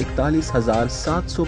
41,700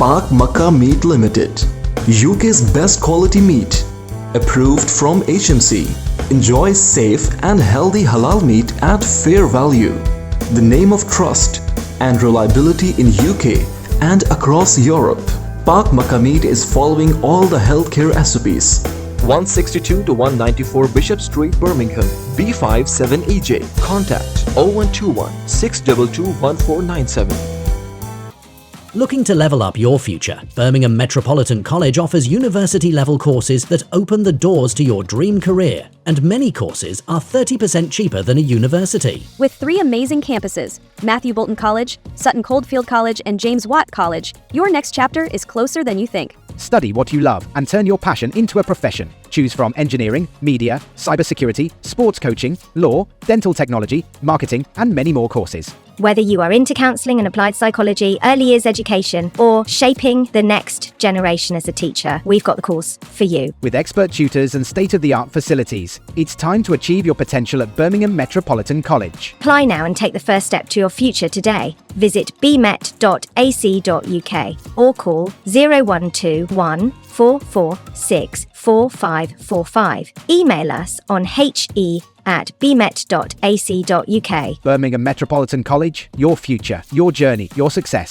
Pak Makkah Meat Limited, UK's best quality meat, approved from HMC. Enjoy safe and healthy halal meat at fair value. The name of trust and reliability in UK and across Europe. Pak Makkah Meat is following all the healthcare SOPs. 162 to 194 Bishop Street, Birmingham, B57EJ. Contact 0121 622 1497. Looking to level up your future? Birmingham Metropolitan College offers university-level courses that open the doors to your dream career, and many courses are 30% cheaper than a university. With 3 amazing campuses, Matthew Bolton College, Sutton Coldfield College, and James Watt College, your next chapter is closer than you think. Study what you love and turn your passion into a profession. Choose from engineering, media, cybersecurity, sports coaching, law, dental technology, marketing, and many more courses. Whether you are into counselling and applied psychology, early years education, or shaping the next generation as a teacher, we've got the course for you. With expert tutors and state-of-the-art facilities, it's time to achieve your potential at Birmingham Metropolitan College. Apply now and take the first step to your future today. Visit bmet.ac.uk or call 0121 446 4545. Email us on he@bmet.ac.uk. Birmingham Metropolitan College, your future, your journey, your success.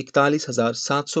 41,700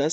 10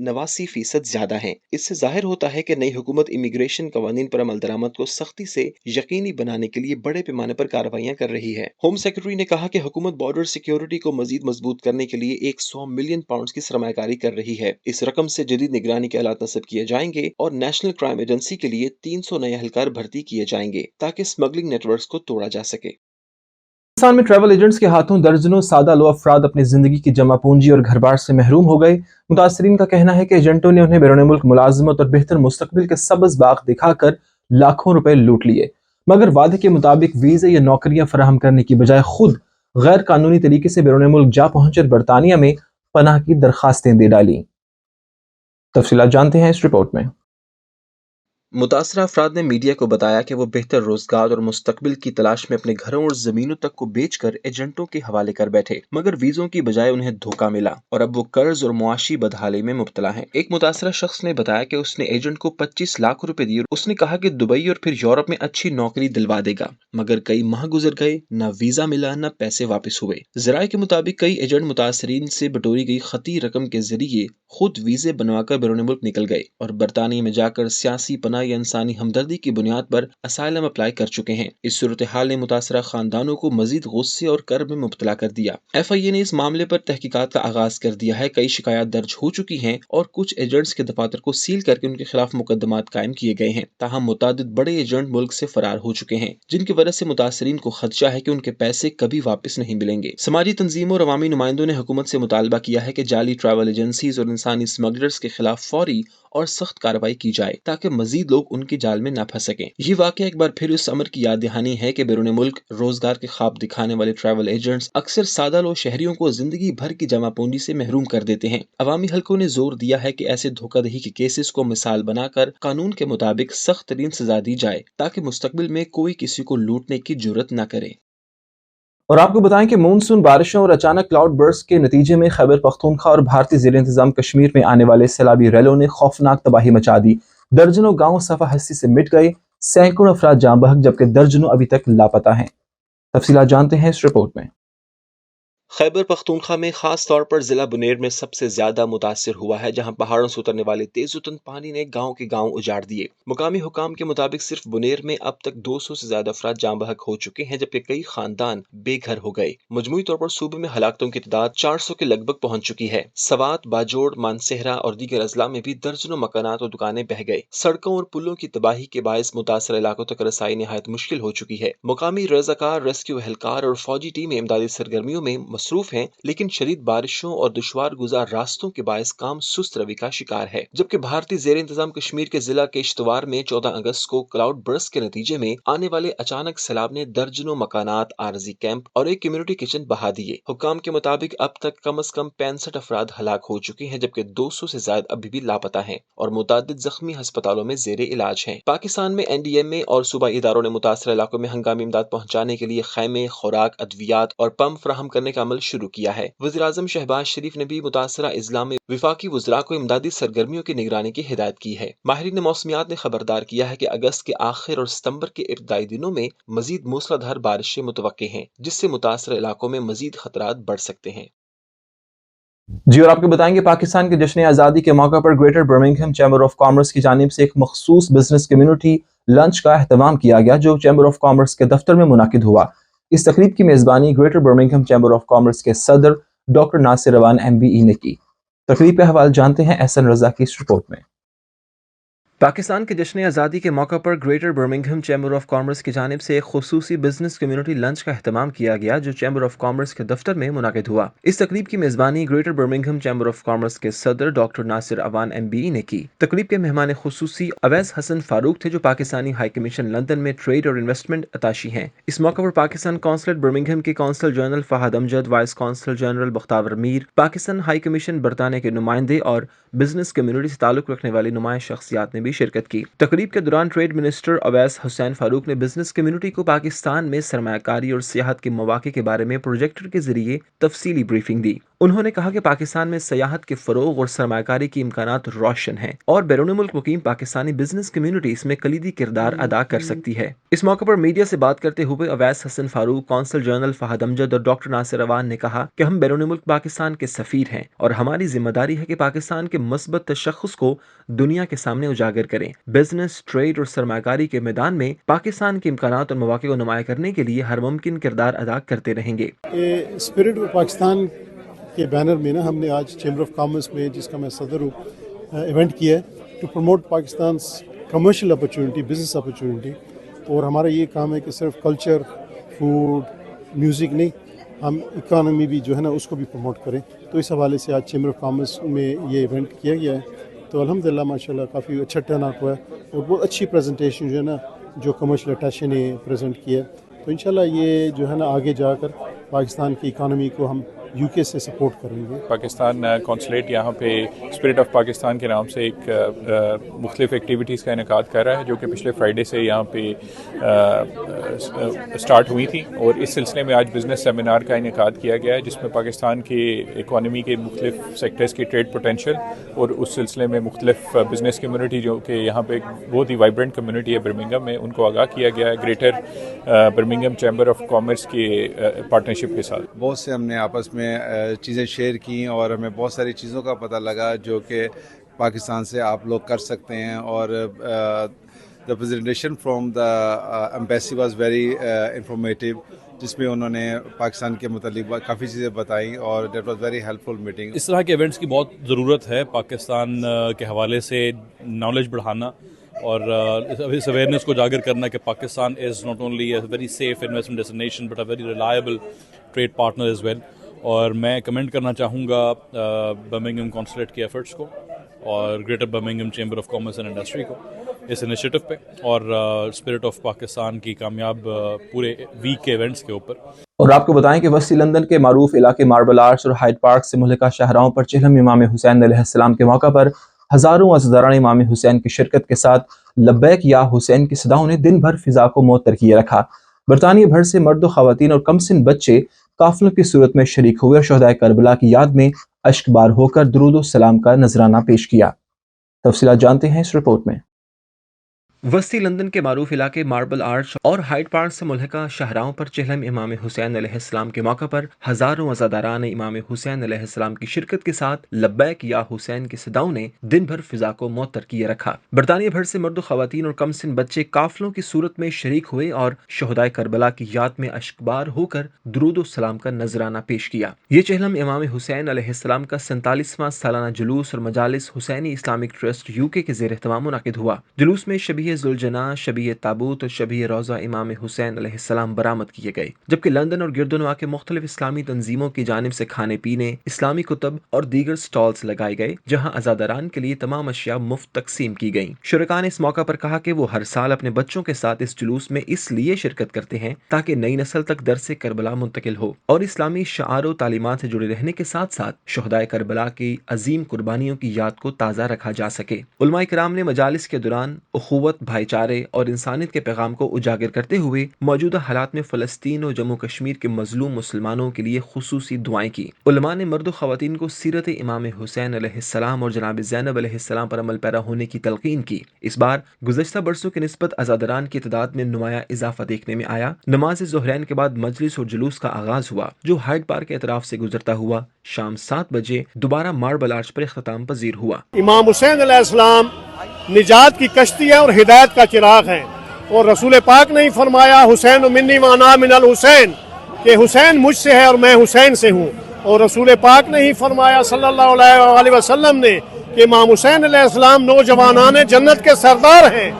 89% زیادہ ہیں۔ اس سے ظاہر ہوتا ہے کہ نئی حکومت immigration قوانین پر عمل درآمد کو سختی سے یقینی بنانے کے لیے بڑے پیمانے پر کارروائیاں کر رہی ہے۔ ہوم سیکرٹری نے کہا کہ حکومت بارڈر سیکیورٹی کو مزید مضبوط کرنے کے لیے 100 ملین پاؤنڈز کی سرمایہ کاری کر رہی ہے۔ اس رقم سے جدید نگرانی کے آلات نصب کیے جائیں گے اور نیشنل کرائم ایجنسی کے لیے 300 نئے اہلکار بھرتی کیے جائیں گے تاکہ اسمگلنگ نیٹ ورکس کو توڑا جا سکے۔ پاکستان میں ٹریول ایجنٹس کے ہاتھوں درجنوں سادہ لو افراد اپنی زندگی کی جمع پونجی اور گھر بار سے محروم ہو گئے۔ متاثرین کا کہنا ہے کہ ایجنٹوں نے انہیں بیرون ملک ملازمت اور بہتر مستقبل کے سبز باغ دکھا کر لاکھوں روپے لوٹ لیے، مگر وعدے کے مطابق ویزے یا نوکریاں فراہم کرنے کی بجائے خود غیر قانونی طریقے سے بیرون ملک جا پہنچے اور برطانیہ میں پناہ کی درخواستیں دے ڈالیں۔ تفصیلات جانتے ہیں اس رپورٹ میں۔ متاثرہ افراد نے میڈیا کو بتایا کہ وہ بہتر روزگار اور مستقبل کی تلاش میں اپنے گھروں اور زمینوں تک کو بیچ کر ایجنٹوں کے حوالے کر بیٹھے، مگر ویزوں کی بجائے انہیں دھوکہ ملا اور اب وہ قرض اور معاشی بدحالی میں مبتلا ہیں۔ ایک متاثرہ شخص نے بتایا کہ اس نے ایجنٹ کو 25 لاکھ روپے دیے اور اس نے کہا کہ دبئی اور پھر یورپ میں اچھی نوکری دلوا دے گا، مگر کئی ماہ گزر گئے، نہ ویزا ملا نہ پیسے واپس ہوئے۔ ذرائع کے مطابق کئی ایجنٹ متاثرین سے بٹوری گئی خطی رقم کے ذریعے خود ویزے بنوا کر بیرون ملک نکل گئے اور برطانیہ میں جا کر سیاسی پناہ یا انسانی ہمدردی کی بنیاد پر اسائلم اپلائی کر چکے ہیں۔ اس صورتحال نے متاثرہ خاندانوں کو مزید غصے اور کرب میں مبتلا کر دیا۔ ایف آئی اے نے اس معاملے پر تحقیقات کا آغاز کر دیا ہے۔ کئی شکایات درج ہو چکی ہیں اور کچھ ایجنٹس کے دفاتر کو سیل کر کے ان کے خلاف مقدمات قائم کیے گئے ہیں۔ تاہم متعدد بڑے ایجنٹ ملک سے فرار ہو چکے ہیں، جن کی وجہ سے متاثرین کو خدشہ ہے کہ ان کے پیسے کبھی واپس نہیں ملیں گے۔ سماجی تنظیموں اور عوامی نمائندوں نے حکومت سے مطالبہ کیا ہے کہ جعلی ٹریول ایجنسیز اور انسانی اسمگلرز کے خلاف فوری اور سخت کارروائی کی جائے تاکہ مزید لوگ ان کے جال میں نہ پھنس سکیں۔ یہ واقعہ ایک بار پھر اس امر کی یاد دہانی ہے کہ بیرون ملک روزگار کے خواب دکھانے والے ٹریول ایجنٹس اکثر سادہ لو شہریوں کو زندگی بھر کی جمع پونجی سے محروم کر دیتے ہیں۔ عوامی حلقوں نے زور دیا ہے کہ ایسے دھوکہ دہی کے کیسز کو مثال بنا کر قانون کے مطابق سخت ترین سزا دی جائے تاکہ مستقبل میں کوئی کسی کو لوٹنے کی جرت نہ کرے۔ اور آپ کو بتائیں کہ مونسون بارشوں اور اچانک کلاؤڈ برسٹ کے نتیجے میں خیبر پختونخوا اور بھارتی زیر انتظام کشمیر میں آنے والے سیلابی ریلوں نے خوفناک تباہی مچا دی۔ درجنوں گاؤں صفحہ ہستی سے مٹ گئے، سینکڑوں افراد جاں بحق جبکہ درجنوں ابھی تک لاپتہ ہیں۔ تفصیلات جانتے ہیں اس رپورٹ میں۔ خیبر پختونخوا میں خاص طور پر ضلع بنیر میں سب سے زیادہ متاثر ہوا ہے، جہاں پہاڑوں سے اترنے والے تیز وتن پانی نے گاؤں کے گاؤں اجاڑ دیے۔ مقامی حکام کے مطابق صرف بنیر میں اب تک 200 سے زیادہ افراد جاں بحق ہو چکے ہیں جبکہ کئی خاندان بے گھر ہو گئے۔ مجموعی طور پر صوبے میں ہلاکتوں کی تعداد 400 کے لگ بھگ پہنچ چکی ہے۔ سوات، باجوڑ، مانسہرہ اور دیگر اضلاع میں بھی درجنوں مکانات اور دکانیں بہہ گئے۔ سڑکوں اور پلوں کی تباہی کے باعث متاثرہ علاقوں تک رسائی نہایت مشکل ہو چکی ہے۔ مقامی رضاکار، ریسکیو اہلکار اور فوجی ٹیمیں امدادی سرگرمیوں میں مصروف ہیں، لیکن شدید بارشوں اور دشوار گزار راستوں کے باعث کام سست روی کا شکار ہے۔ جبکہ بھارتی زیر انتظام کشمیر کے ضلع کشتواڑ میں 14 اگست کو کلاؤڈ برسٹ کے نتیجے میں آنے والے اچانک سیلاب نے درجنوں مکانات، عارضی کیمپ اور ایک کمیونٹی کچن بہا دیے۔ حکام کے مطابق اب تک کم از کم 65 افراد ہلاک ہو چکے ہیں جبکہ 200 سے زائد ابھی بھی لاپتہ ہیں اور متعدد زخمی ہسپتالوں میں زیر علاج ہیں۔ پاکستان میں این ڈی ایم اے اور صوبائی اداروں نے متاثرہ علاقوں میں ہنگامی امداد پہنچانے کے لیے خیمے، خوراک، ادویات اور پمپ فراہم کرنے کا عمل شروع کیا ہے۔ وزیر اعظم شہباز شریف نے بھی متاثرہ اضلاع میں وفاقی وزراء کو امدادی سرگرمیوں کی نگرانی کی ہدایت کی ہے۔ ماہرین موسمیات نے خبردار کیا ہے کہ اگست کے آخر اور ستمبر کے ابتدائی دنوں میں مزید موسلا دھار بارشیں متوقع ہیں، جس سے متاثرہ علاقوں میں مزید خطرات بڑھ سکتے ہیں۔ جی اور آپ کو بتائیں گے پاکستان کے جشن آزادی کے موقع پر Greater Birmingham chamber of Commerce کی جانب سے ایک مخصوص بزنس کمیونٹی لنچ کا اہتمام کیا گیا جو چیمبر آف کامرس کے دفتر میں منعقد ہوا۔ اس تقریب کی میزبانی greater Birmingham chamber of commerce کے صدر ڈاکٹر ناصر روان ایم بی ای نے کی۔ تقریب کا حوالہ جانتے ہیں احسن رضا کی اس رپورٹ میں۔ پاکستان کے جشن آزادی کے موقع پر Greater Birmingham chamber of Commerce کی جانب سے ایک خصوصی بزنس کمیونٹی لنچ کا اہتمام کیا گیا جو چیمبر آف کامرس کے دفتر میں منعقد ہوا۔ اس تقریب کی میزبانی greater Birmingham chamber of commerce کے صدر ڈاکٹر ناصر اوان ایم بی ای نے کی۔ تقریب کے مہمان خصوصی اویس حسن فاروق تھے جو پاکستانی ہائی کمیشن لندن میں ٹریڈ اور انویسٹمنٹ اتاشی ہیں۔ اس موقع پر پاکستان قونصلیٹ برمنگھم کے قونصل جنرل فہد امجد، وائس قونصل جنرل بختیار میر، پاکستان ہائی کمیشن برطانیہ کے نمائندے اور بزنس کمیونٹی سے تعلق رکھنے والی نمایاں شخصیات نے بھی شرکت کی۔ تقریب کے دوران ٹریڈ منسٹر اویس حسین فاروق نے بزنس کمیونٹی کو پاکستان میں سرمایہ کاری اور سیاحت کے مواقع کے بارے میں پروجیکٹر کے ذریعے تفصیلی بریفنگ دی۔ انہوں نے کہا کہ پاکستان میں سیاحت کے فروغ اور سرمایہ کاری کی امکانات روشن ہیں اور بیرون ملک مقیم پاکستانی بزنس کمیونٹی اس میں کلیدی کردار ادا کر سکتی ہے۔ اس موقع پر میڈیا سے بات کرتے ہوئے اویس حسن فاروق، قونصل جنرل فہد امجد اور ڈاکٹر ناصر اوان نے کہا کہ ہم بیرون ملک پاکستان کے سفیر ہیں اور ہماری ذمہ داری ہے کہ پاکستان کے مثبت تشخص کو دنیا کے سامنے اجاگر کریں۔ بزنس، ٹریڈ اور سرمایہ کاری کے میدان میں پاکستان کے امکانات اور مواقع کو نمایاں کرنے کے لیے ہر ممکن کردار ادا کرتے رہیں گے۔ اسپرٹ آف پاکستان کے بینر میں ہم نے آج چیمبر آف کامرس میں، جس کا میں صدر ہوں، ایونٹ کیا ہے to promote Pakistan commercial opportunity, business opportunity, اور ہمارا یہ کام ہے کہ صرف کلچر، فوڈ، میوزک نہیں، ہم اکانومی بھی جو ہے نا اس کو بھی پروموٹ کریں۔ تو اس حوالے سے آج چیمبر آف کامرس میں یہ ایونٹ کیا گیا ہے، تو الحمدللہ ماشاءاللہ کافی اچھا ٹرن آؤٹ ہوا ہے اور بہت اچھی پریزنٹیشن جو ہے نا جو کمرشل اٹیچے نے پریزنٹ کیا ہے۔ تو انشاءاللہ یہ جو ہے نا آگے جا کر پاکستان کی اکانومی کو ہم یو کے سے سپورٹ کریں گے۔ پاکستان کونسلیٹ یہاں پہ اسپرٹ آف پاکستان کے نام سے ایک مختلف ایکٹیویٹیز کا انعقاد کر رہا ہے، جو کہ پچھلے فرائیڈے سے یہاں پہ اسٹارٹ ہوئی تھی، اور اس سلسلے میں آج بزنس سیمینار کا انعقاد کیا گیا ہے، جس میں پاکستان کی اکانومی کے مختلف سیکٹرز کی ٹریڈ پوٹینشیل اور اس سلسلے میں مختلف بزنس کمیونٹی جو کہ یہاں پہ ایک بہت ہی وائبرنٹ کمیونٹی ہے برمنگھم میں، ان کو آگاہ کیا گیا ہے greater Birmingham chamber of Commerce کی پارٹنرشپ کے ساتھ۔ بہت سے ہم نے آپس میں چیزیں شیئر کی اور ہمیں بہت ساری چیزوں کا پتہ لگا جو کہ پاکستان سے آپ لوگ کر سکتے ہیں، اور the presentation from the embassy was very informative، جس میں انہوں نے پاکستان کے متعلق کافی چیزیں بتائیں اور that was very helpful meeting. اس طرح کے ایونٹس کی بہت ضرورت ہے پاکستان کے حوالے سے، نالج بڑھانا اور اس اویئرنیس کو اجاگر کرنا کہ Pakistan is not only a very safe investment destination but a very reliable trade partner as well. اور میں کمنٹ کرنا چاہوں گا برمنگھم کونسلیٹ کے ایفرٹس کو اور greater Birmingham chamber of commerce and industry کو اس انیشیٹو پہ، اور اسپرٹ آف پاکستان کی کامیاب پورے ویک کے ایونٹس کے اوپر۔ اور آپ کو بتائیں کہ وسطی لندن کے معروف علاقے ماربل آرچ اور ہائیڈ پارک سے ملکہ شاہراہوں پر چہلم امام حسین علیہ السلام کے موقع پر ہزاروں عزاداران امام حسین کی شرکت کے ساتھ لبیک یا حسین کی صداؤں نے دن بھر فضا کو معطر کیے رکھا۔ برطانیہ بھر سے مرد و خواتین اور کم سن بچے قافلوں کی صورت میں شریک ہوئے اور شہدائے کربلا کی یاد میں اشک بار ہو کر درود و سلام کا نذرانہ پیش کیا۔ تفصیلات جانتے ہیں اس رپورٹ میں۔ وسطی لندن کے معروف علاقے ماربل آرچ اور ہائیڈ پارک سے ملحقہ شاہراہوں پر چہلم امام حسین علیہ السلام کے موقع پر ہزاروں عزاداران امام حسین علیہ السلام کی شرکت کے ساتھ لبیک یا حسین کی صداؤں نے دن بھر فضا کو معطر کیے رکھا۔ برطانیہ بھر سے مرد و خواتین اور کم سن بچے قافلوں کی صورت میں شریک ہوئے اور شہدائے کربلا کی یاد میں اشکبار ہو کر درود و سلام کا نذرانہ پیش کیا۔ یہ چہلم امام حسین علیہ السلام کا 47واں سالانہ جلوس اور مجالس حسینی اسلامک ٹرسٹ یو کے زیر اہتمام منعقد ہوا۔ جلوس میں شبیہ ذوالجناح، شبیہ تابوت اور شبیہ روضہ امام حسین علیہ السلام برآمد کیے گئے، جبکہ لندن اور گرد و نواح کے مختلف اسلامی تنظیموں کی جانب سے کھانے پینے، اسلامی کتب اور دیگر سٹالز لگائے گئے، جہاں عزاداران کے لیے تمام اشیاء مفت تقسیم کی گئیں۔ شرکاء نے اس موقع پر کہا کہ وہ ہر سال اپنے بچوں کے ساتھ اس جلوس میں اس لیے شرکت کرتے ہیں تاکہ نئی نسل تک درس کربلا منتقل ہو اور اسلامی شعار و تعلیمات سے جڑے رہنے کے ساتھ ساتھ شہدائے کربلا کی عظیم قربانیوں کی یاد کو تازہ رکھا جا سکے۔ علماء کرام نے مجالس کے دوران اخوت، بھائی چارے اور انسانیت کے پیغام کو اجاگر کرتے ہوئے موجودہ حالات میں فلسطین اور جموں کشمیر کے مظلوم مسلمانوں کے لیے خصوصی دعائیں کی۔ علماء نے مرد و خواتین کو سیرت امام حسین علیہ السلام اور جناب زینب علیہ السلام پر عمل پیرا ہونے کی تلقین کی۔ اس بار گزشتہ برسوں کی نسبت عزاداران کی تعداد میں نمایاں اضافہ دیکھنے میں آیا۔ نماز ظہرین کے بعد مجلس اور جلوس کا آغاز ہوا، جو ہائیڈ پارک کے اطراف سے گزرتا ہوا شام 7 بجے دوبارہ ماربل آرچ پر اختتام پذیر ہوا۔ امام حسین علیہ السلام نجات کی کشتی ہے اور ہدایت کا چراغ ہے، اور رسول پاک نے فرمایا حسین منی وانا من الحسین، کہ حسین مجھ سے ہے اور میں حسین سے ہوں، اور رسول پاک نے ہی فرمایا صلی اللہ علیہ وسلم نے کہ امام حسین علیہ السلام نوجوانان جنت کے سردار ہیں۔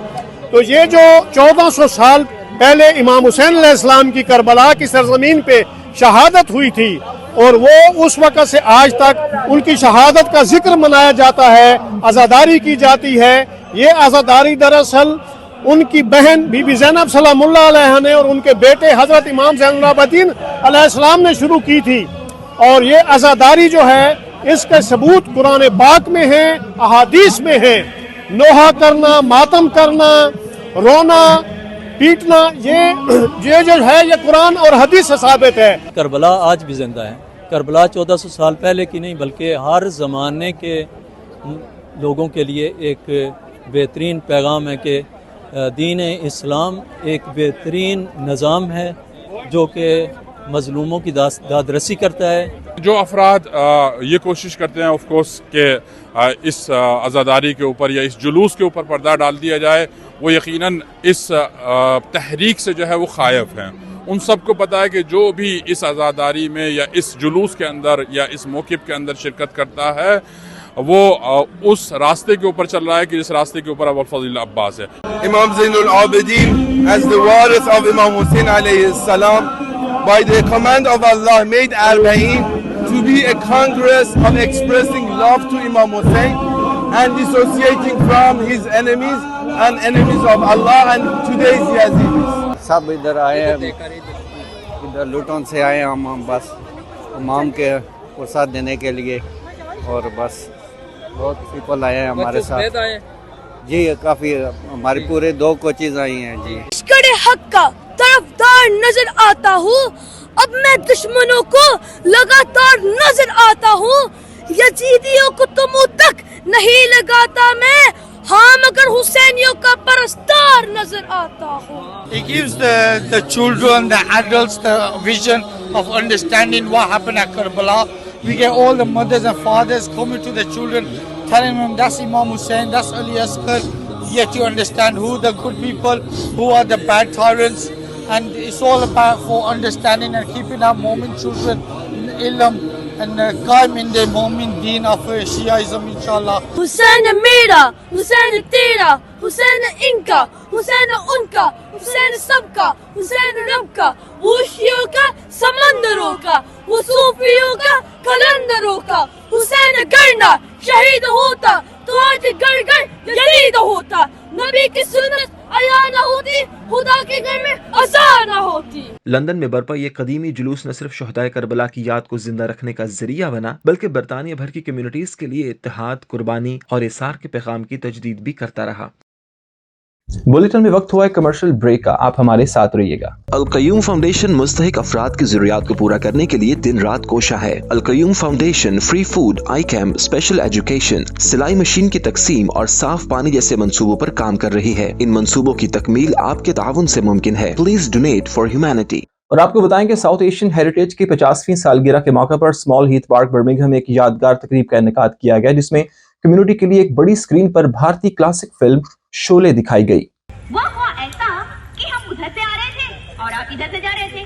تو یہ جو 1400 سال پہلے امام حسین علیہ السلام کی کربلا کی سرزمین پہ شہادت ہوئی تھی، اور وہ اس وقت سے آج تک ان کی شہادت کا ذکر منایا جاتا ہے، عزاداری کی جاتی ہے۔ یہ عزاداری دراصل ان کی بہن بی بی زینب سلام اللہ علیہ نے اور ان کے بیٹے حضرت امام زین العابدین علیہ السلام نے شروع کی تھی، اور یہ عزاداری جو ہے اس کے ثبوت قرآن پاک میں ہیں، احادیث میں ہیں۔ نوحہ کرنا، ماتم کرنا، رونا، پیٹنا، یہ جو ہے یہ قرآن اور حدیث سے ثابت ہے۔ کربلا آج بھی زندہ ہے کربلا 1400 سال پہلے کی نہیں بلکہ ہر زمانے کے لوگوں کے لیے ایک بہترین پیغام ہے کہ دین اسلام ایک بہترین نظام ہے جو کہ مظلوموں کی داد رسی کرتا ہے. جو افراد یہ کوشش کرتے ہیں آف کورس کہ اس عزاداری کے اوپر یا اس جلوس کے اوپر پردہ ڈال دیا جائے، وہ یقیناً اس تحریک سے جو ہے وہ خائف ہیں. ان سب کو پتہ ہے کہ جو بھی اس عزاداری میں یا اس جلوس کے اندر یا اس موقف کے اندر شرکت کرتا ہے وہ اس راستے کے اوپر چل رہا ہے کہ جس راستے کے اوپر ابوالفضل عباس ہے. امام زین العابدین as the warith of Imam Hussein alayhi salam by the command of Allah made Arba'in to be a congress of expressing love to Imam Hussein and dissociating from his enemies and enemies of Allah and today's Yazidis. سب ادھر آئے ہیں، ادھر لوٹون سے آئے ہیں ہم بس امام کے پرساد دینے کے لیے، اور بس بہت پیپل آئے ہیں ہمارے ساتھ. جی کافی ہماری پورے 2 کوچز آئی ہیں. جی لشکر حق کا طرفدار نظر آتا ہوں، اب میں دشمنوں کو لگاتار نظر آتا ہوں. یزیدیوں کو تو منہ تک نہیں لگاتا میں، ہاں مگر حسینیوں کا پرستار نظر آتا ہوں. He gives the children, the adults, the vision of understanding what happened at Karbala. We get all the mothers and fathers coming to the children, telling them that's Imam Hussein, that's Ali Asghar. Yet to understand who the good people, who are the bad tyrants, and it's all about for understanding and keeping our Mu'min children in ilm and qaim in the Mu'min deen of Shiaism, inshallah. حسین میرا، حسین تیرا، حسین ان کا، حسین ان کا، حسین سب کا، حسین رب کا، وہ شیعوں کا سمندروں کا، وہ صوفیوں کا کلندروں کا. حسین گرنا شہید ہوتا تو آج گڑ گڑ یزید ہوتا. نبی کی سنت عیا نہ ہوتی، خدا کے گھر میں عزا نہ ہوتی. لندن میں برپا یہ قدیمی جلوس نہ صرف شہدائے کربلا کی یاد کو زندہ رکھنے کا ذریعہ بنا بلکہ برطانیہ بھر کی کمیونٹیز کے لیے اتحاد، قربانی اور ایثار کے پیغام کی تجدید بھی کرتا رہا. بلیٹن میں وقت ہوا ہے کمرشل بریک کا، آپ ہمارے ساتھ رہیے گا. القیوم فاؤنڈیشن مستحق افراد کی ضروریات کو پورا کرنے کے لیے دن رات کوشاں ہے. القیوم فاؤنڈیشن فری فوڈ، آئی کیمپ، اسپیشل ایجوکیشن، سلائی مشین کی تقسیم اور صاف پانی جیسے منصوبوں پر کام کر رہی ہے. ان منصوبوں کی تکمیل آپ کے تعاون سے ممکن ہے. Please donate for humanity. اور آپ کو بتائیں کہ ساؤتھ ایشین ہیریٹیج کی 50ویں سالگرہ کے موقع پر اسمال ہیتھ پارک برمنگھم میں ایک یادگار تقریب کا انعقاد کیا گیا جس میں کمیونٹی کے لیے ایک بڑی اسکرین پر بھارتی کلاسک فلم شولے دکھائی گئی. وہ ہوا ایسا کہ ہم ادھر سے آ رہے تھے اور آپ ادھر سے جا رہے تھے.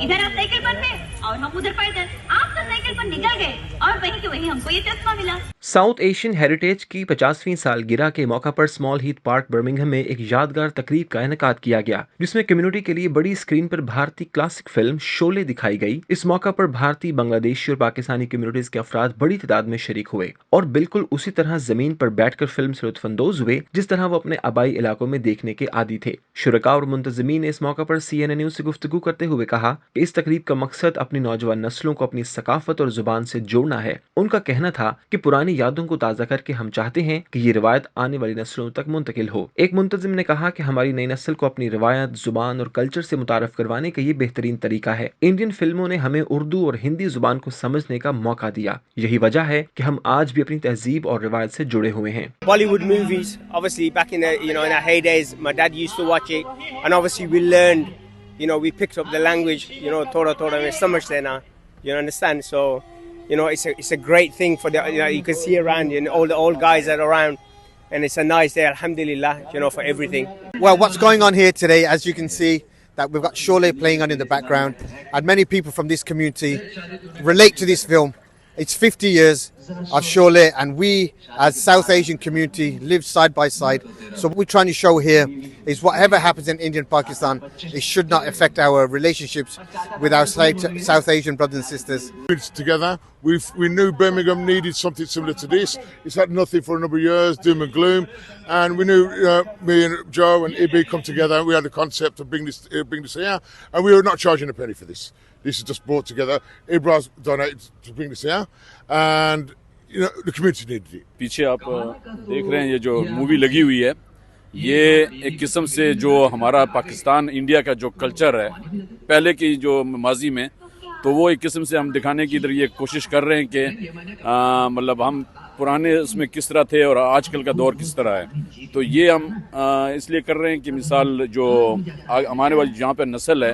ادھر آپ سائیکل پر تھے اور ہم ادھر پیدل. آپ تو سائیکل پر نکل گئے اور وہیں کے وہیں ہم کو یہ چشمہ ملا. ساؤتھ ایشین ہیریٹیج کی 50ویں سالگرہ کے موقع پر اسمال ہیتھ پارک برمنگھم میں ایک یادگار تقریب کا انعقاد کیا گیا جس میں کمیونٹی کے لیے بڑی اسکرین پر بھارتی کلاسک فلم شولے دکھائی گئی. اس موقع پر بھارتی، بنگلہ دیشی اور پاکستانی کمیونٹیز کے افراد بڑی تعداد میں شریک ہوئے اور بالکل اسی طرح زمین پر بیٹھ کر فلم سے لطف اندوز ہوئے جس طرح وہ اپنے آبائی علاقوں میں دیکھنے کے عادی تھے. شرکاء اور منتظمین نے اس موقع پر CNN نیوز سے گفتگو کرتے ہوئے کہا کہ اس تقریب کا مقصد اپنی نوجوان نسلوں کو اپنی ثقافت اور زبان سے جوڑنا ہے. ان کا کہنا تھا کہ پرانی یادوں کو تازہ کر کے ہم چاہتے ہیں کہ یہ روایت آنے والی نسلوں تک منتقل ہو. ایک منتظم نے کہا کہ ہماری نئی نسل کو اپنی روایت، زبان اور کلچر سے متعارف کروانے کا یہ بہترین طریقہ ہے. انڈین فلموں نے ہمیں اردو اور ہندی زبان کو سمجھنے کا موقع دیا. یہی وجہ ہے کہ ہم آج بھی اپنی تہذیب اور روایت سے جڑے ہوئے ہیں. Bollywood movies, obviously back in the, in our heydays, my dad used to watch it, and obviously we learned, we picked up the language, thoda mein samajhte na, you understand? So, it's a great thing for the, you can see around, all the old guys are around, and it's a nice day, alhamdulillah, for everything. Well, what's going on here today, as you can see, that we've got Sholay playing on in the background, and many people from this community relate to this film. It's 50 years of Sholay, and we as South Asian community live side by side. So what we're trying to show here is whatever happens in India and Pakistan, it should not affect our relationships with our South Asian brothers and sisters. It's together. We knew Birmingham needed something similar to this. It's had nothing for a number of years, doom and gloom, and we knew me and Joe and Ibi come together. We had the concept of bring this here, and we were not charging a penny for this. This is just brought together. Ibrahim's donated to bring this here, and the community needed it. پیچھے آپ دیکھ رہے ہیں یہ جو movie لگی ہوئی ہے، یہ ایک قسم سے جو ہمارا پاکستان انڈیا کا جو کلچر ہے پہلے کی جو ماضی میں، تو وہ ایک قسم سے ہم دکھانے کی ادھر یہ کوشش کر رہے ہیں کہ مطلب ہم پرانے اس میں کس طرح تھے اور آج کل کا دور کس طرح ہے. تو یہ ہم اس لیے کر رہے ہیں کہ مثال جو ہمارے والی جہاں پہ نسل ہے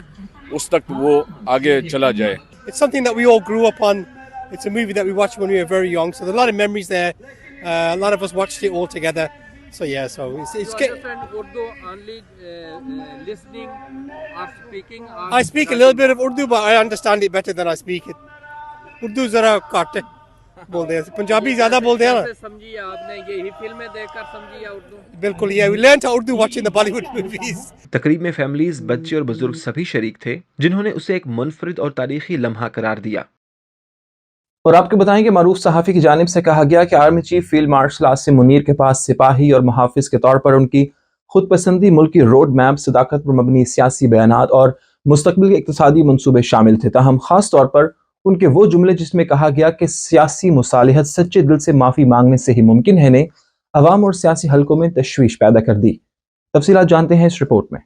اس تک وہ آگے چلا جائے. It's something that we all grew up on. It's a movie that we watched when we were very young. So there's a lot of memories there. A lot of us watched it all together. So yeah, so it's Urdu only listening or speaking. I speak a little bit of Urdu, but I understand it better than I speak it. Urdu zara ghat بولتے ہیں, پنجابی زیادہ بولتے ہیں نا. سمجھی آپ نے یہی فلمیں دیکھ کر سمجھی اردو؟ بالکل, yeah, we learned Urdu watching the Bollywood movies. تقریب میں فیملیز, بچے اور بزرگ سبھی شریک تھے جنہوں نے اسے ایک منفرد اور تاریخی لمحہ قرار دیا. اور آپ کو بتائیں کہ معروف صحافی کی جانب سے کہا گیا کہ army chief field marshal Asim Munir کے پاس سپاہی اور محافظ کے طور پر ان کی خود پسندی ملکی روڈ میپ, صداقت پر مبنی سیاسی بیانات اور مستقبل کے اقتصادی منصوبے شامل تھے. تاہم خاص طور پر ان کے وہ جملے جس میں کہا گیا کہ سیاسی مصالحت سچے دل سے معافی مانگنے سے ہی ممکن ہے نے عوام اور سیاسی حلقوں میں تشویش پیدا کر دی. تفصیلات جانتے ہیں اس رپورٹ میں.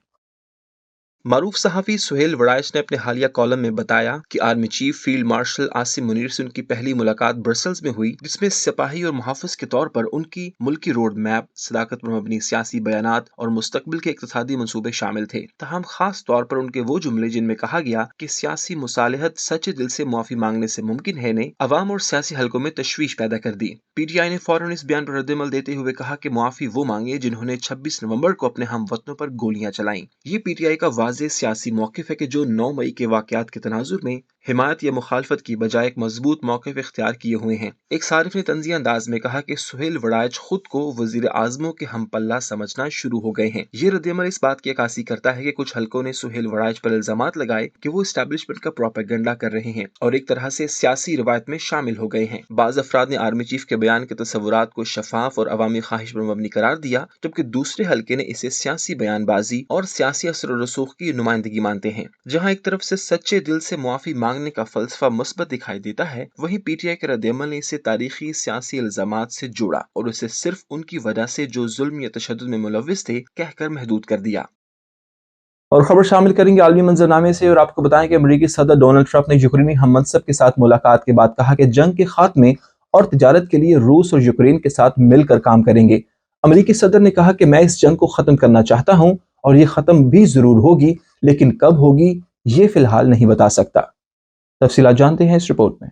معروف صحافی سہیل وڑائچ نے اپنے حالیہ کالم میں بتایا کہ army chief field marshal Asim Munir سے ان کی پہلی ملاقات برسلز میں ہوئی, جس میں سپاہی اور محافظ کے طور پر ان کی ملکی روڈ میپ, صداقت پر مبنی سیاسی بیانات اور مستقبل کے اقتصادی منصوبے شامل تھے. تاہم خاص طور پر ان کے وہ جملے جن میں کہا گیا کہ سیاسی مصالحت سچے دل سے معافی مانگنے سے ممکن ہے نے عوام اور سیاسی حلقوں میں تشویش پیدا کر دی. پی ٹی آئی نے فوراً اس بیان پر رد عمل دیتے ہوئے کہا کہ معافی وہ مانگے جنہوں نے 26 نومبر کو اپنے ہم وطنوں پر گولیاں چلائیں. یہ پی ٹی آئی کا واضح سیاسی موقف ہے کہ جو 9 مئی کے واقعات کے تناظر میں حمایت یا مخالفت کی بجائے ایک مضبوط موقف اختیار کیے ہوئے ہیں. ایک صارف نے طنزیہ انداز میں کہا کہ سہیل وڑائچ خود کو وزیر اعظموں کے ہم پلہ سمجھنا شروع ہو گئے ہیں. یہ رد عمل اس بات کی عکاسی کرتا ہے کہ کچھ حلقوں نے سہیل وڑائچ پر الزامات لگائے کہ وہ اسٹیبلشمنٹ کا پروپیگنڈا کر رہے ہیں اور ایک طرح سے سیاسی روایت میں شامل ہو گئے ہیں. بعض افراد نے آرمی چیف کے بیان کے تصورات کو شفاف اور عوامی خواہش پر مبنی قرار دیا, جبکہ دوسرے حلقے نے اسے سیاسی بیان بازی اور سیاسی اثر و رسوخ کی نمائندگی مانتے ہیں. جہاں ایک طرف سے سچے دل سے معافی مانگنے کا فلسفہ مثبت دکھائی دیتا ہے, وہیں پی ٹی آئی کے رد عمل نے اسے تاریخی سیاسی الزامات سے جوڑا اور اسے صرف ان کی وجہ سے جو ظلم یا تشدد میں ملوث تھے کہہ کر محدود کر دیا. اور خبر شامل کریں گے عالمی منظرنامے سے, اور آپ کو بتائیں کہ امریکی صدر ڈونلڈ ٹرمپ نے یوکرینی ہم منصب کے ساتھ ملاقات کے بعد کہا کہ جنگ کے خاتمے اور تجارت کے لیے روس اور یوکرین کے ساتھ مل کر کام کریں گے. امریکی صدر نے کہا کہ میں اس جنگ کو ختم کرنا چاہتا ہوں اور یہ ختم بھی ضرور ہوگی, لیکن کب ہوگی یہ فی الحال نہیں بتا سکتا. تفصیلات جانتے ہیں اس رپورٹ میں.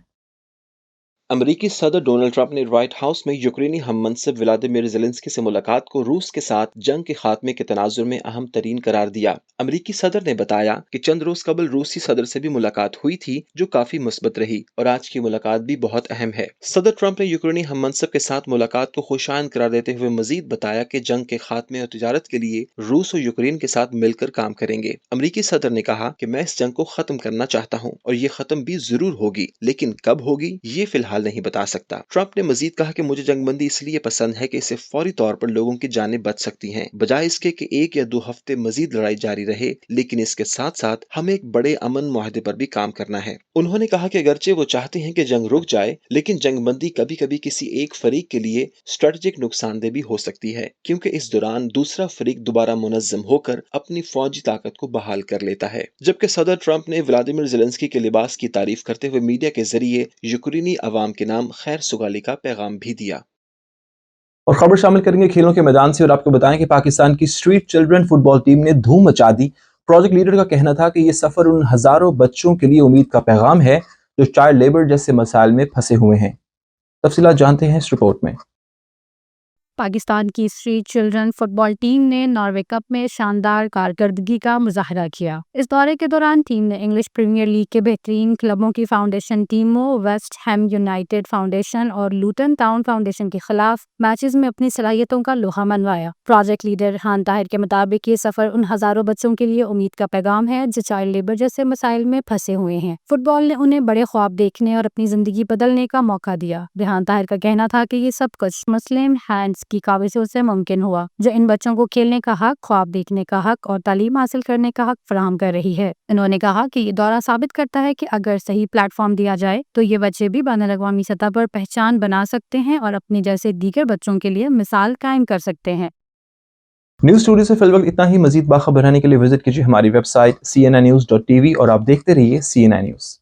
امریکی صدر ڈونلڈ ٹرمپ نے وائٹ ہاؤس میں یوکرینی ہم منصب ولادیمیر زیلنسکی سے ملاقات کو روس کے ساتھ جنگ کے خاتمے کے تناظر میں اہم ترین قرار دیا. امریکی صدر نے بتایا کہ چند روز قبل روسی صدر سے بھی ملاقات ہوئی تھی جو کافی مثبت رہی, اور آج کی ملاقات بھی بہت اہم ہے. صدر ٹرمپ نے یوکرینی ہم منصب کے ساتھ ملاقات کو خوشائند قرار دیتے ہوئے مزید بتایا کہ جنگ کے خاتمے اور تجارت کے لیے روس اور یوکرین کے ساتھ مل کر کام کریں گے. امریکی صدر نے کہا کہ میں اس جنگ کو ختم کرنا چاہتا ہوں اور یہ ختم بھی ضرور ہوگی, لیکن کب ہوگی یہ فی الحال نہیں بتا سکتا. ٹرمپ نے مزید کہا کہ مجھے جنگ بندی اس لیے پسند ہے کہ اس سے فوری طور پر لوگوں کی جانیں بچ سکتی ہیں, بجائے اس کے کہ 1 یا 2 ہفتے مزید لڑائی جاری رہے, لیکن اس کے ساتھ ساتھ ہمیں ایک بڑے امن معاہدے پر بھی کام کرنا ہے. انہوں نے کہا کہ اگرچہ وہ چاہتے ہیں کہ جنگ رک جائے, لیکن جنگ بندی کبھی کبھی کسی ایک فریق کے لیے اسٹریٹجک نقصان دہ بھی ہو سکتی ہے, کیونکہ اس دوران دوسرا فریق دوبارہ منظم ہو کر اپنی فوجی طاقت کو بحال کر لیتا ہے. جبکہ صدر ٹرمپ نے ولادیمیر زیلنسکی کے لباس کی تعریف کرتے ہوئے میڈیا کے ذریعے یوکرینی عوام کے نام خیر سگالی کا پیغام بھی دیا. اور خبر شامل کریں گے کھیلوں کے میدان سے, اور آپ کو بتائیں کہ پاکستان کی اسٹریٹ چلڈرن فٹ بال ٹیم نے دھوم مچا دی. پروجیکٹ لیڈر کا کہنا تھا کہ یہ سفر ان ہزاروں بچوں کے لیے امید کا پیغام ہے جو چائلڈ لیبر جیسے مسائل میں پھنسے ہوئے ہیں. تفصیلات جانتے ہیں اس رپورٹ میں. پاکستان کی اسٹریٹ چلڈرن فٹ بال ٹیم نے ناروے کپ میں شاندار کارکردگی کا مظاہرہ کیا. اس دورے کے دوران ٹیم نے انگلش پریمیئر لیگ کے بہترین کلبوں کی فاؤنڈیشن ٹیموں ویسٹ ہیم یونائیٹڈ فاؤنڈیشن اور لوٹن ٹاؤن فاؤنڈیشن کے خلاف میچز میں اپنی صلاحیتوں کا لوہا منوایا. پروجیکٹ لیڈر ریحان طاہر کے مطابق یہ سفر ان ہزاروں بچوں کے لیے امید کا پیغام ہے جو چائلڈ لیبر جیسے مسائل میں پھنسے ہوئے ہیں. فٹ بال نے انہیں بڑے خواب دیکھنے اور اپنی زندگی بدلنے کا موقع دیا. ریحان طاہر کا کہنا تھا کہ یہ سب کچھ مسلم ہینڈز کی کاوشوں سے ممکن ہوا جو ان بچوں کو کھیلنے کا حق, خواب دیکھنے کا حق اور تعلیم حاصل کرنے کا حق فراہم کر رہی ہے. انہوں نے کہا کہ یہ دورہ ثابت کرتا ہے کہ اگر صحیح پلیٹ فارم دیا جائے تو یہ بچے بھی بین الاقوامی سطح پر پہچان بنا سکتے ہیں اور اپنے جیسے دیگر بچوں کے لیے مثال قائم کر سکتے ہیں. نیوز اسٹوڈیو سے فی الوقت اتنا ہی. مزید باخبر رہنے کے لیے وزٹ کیجیے ہماری ویب سائٹ cnninews.tv اور آپ دیکھتے رہیے CNN نیوز.